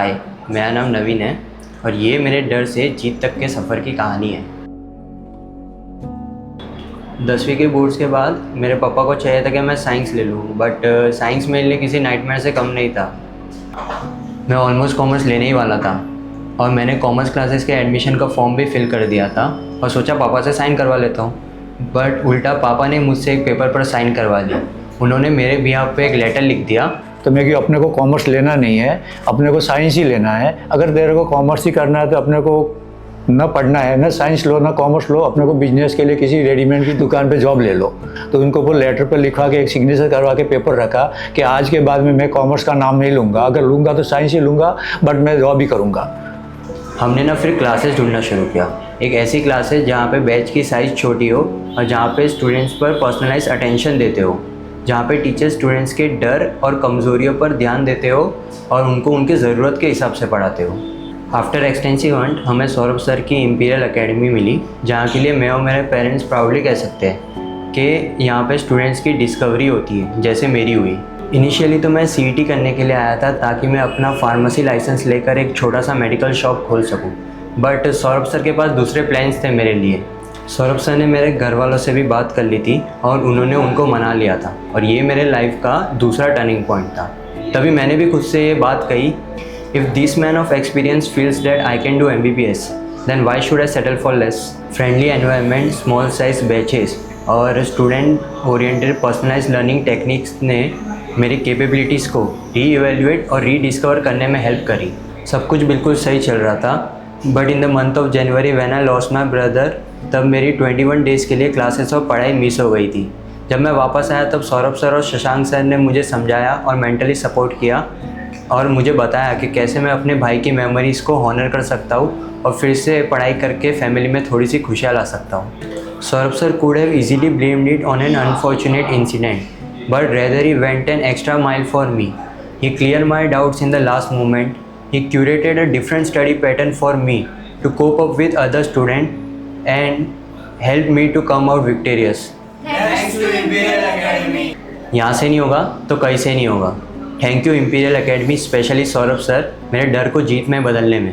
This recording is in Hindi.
हाय, मेरा नाम नवीन है और ये मेरे डर से जीत तक के सफ़र की कहानी है। 10वीं के बोर्ड्स के बाद मेरे पापा को चाहिए था कि मैं साइंस ले लूँ, बट साइंस मेरे लिए किसी नाइटमेयर से कम नहीं था। मैं ऑलमोस्ट कॉमर्स लेने ही वाला था और मैंने कॉमर्स क्लासेस के एडमिशन का फॉर्म भी फिल कर दिया था और सोचा पापा से साइन करवा लेता हूँ। बट उल्टा पापा ने मुझसे एक पेपर पर साइन करवा ली। उन्होंने मेरे बिहाफ पे एक लेटर लिख दिया। तो मैं कि अपने को कॉमर्स लेना नहीं है, अपने को साइंस ही लेना है। अगर तेरे को कॉमर्स ही करना है तो अपने को न पढ़ना है, न साइंस लो न कॉमर्स लो, अपने को बिजनेस के लिए किसी रेडीमेड की दुकान पे जॉब ले लो। तो उनको वो लेटर पर लिखवा के एक सिग्नेचर करवा के पेपर रखा कि आज के बाद में मैं कॉमर्स का नाम नहीं लूँगा, अगर लूँगा तो साइंस ही लूँगा, बट मैं जॉब ही करूँगा। हमने ना फिर क्लासेस ढूंढना शुरू किया। एक ऐसी क्लासेस जहाँ पे बैच की साइज़ छोटी हो और जहाँ पे स्टूडेंट्स पर पर्सनलाइज अटेंशन देते हो, जहाँ पे टीचर स्टूडेंट्स के डर और कमज़ोरियों पर ध्यान देते हो और उनको उनकी ज़रूरत के हिसाब से पढ़ाते हो। आफ्टर एक्सटेंसिव हंट हमें सौरभ सर की इंपीरियल एकेडमी मिली, जहाँ के लिए मैं और मेरे पेरेंट्स प्राउडली कह सकते हैं कि यहाँ पे स्टूडेंट्स की डिस्कवरी होती है, जैसे मेरी हुई। इनिशियली तो मैं CET करने के लिए आया था ताकि मैं अपना फार्मेसी लाइसेंस लेकर एक छोटा सा मेडिकल शॉप खोल सकूं, बट सौरभ सर के पास दूसरे प्लान्स थे मेरे लिए। सौरभ सर ने मेरे घर वालों से भी बात कर ली थी और उन्होंने उनको मना लिया था और ये मेरे लाइफ का दूसरा टर्निंग पॉइंट था। तभी मैंने भी खुद से ये बात कही, if this man of experience feels that I can do MBBS, then why should I settle for less. Friendly environment, small size batches और student oriented personalise learning techniques ने मेरी कैपेबिलिटीज़ को रीइवैल्यूएट और रीडिस्कवर करने में हेल्प करी। सब कुछ बिल्कुल सही चल रहा था, but in the month of January when I lost my brother, तब मेरी 21 डेज़ के लिए क्लासेस और पढ़ाई मिस हो गई थी। जब मैं वापस आया तब सौरभ सर और शशांक सर ने मुझे समझाया और मेंटली सपोर्ट किया और मुझे बताया कि कैसे मैं अपने भाई की मेमोरीज़ को हॉनर कर सकता हूँ और फिर से पढ़ाई करके फैमिली में थोड़ी सी खुशियाँ ला सकता हूँ। Saurabh sir could have easily blamed it on an unfortunate incident, but rather he went an extra mile for me. He cleared my doubts in the last moment. He curated a different study pattern for me to cope up with other students and helped me to come out victorious. Thanks to Imperial Academy. यहाँ से नहीं होगा तो कहीं से नहीं होगा। Thank you imperial academy, specially Saurabh sir, मेरे डर को जीत में बदलने में।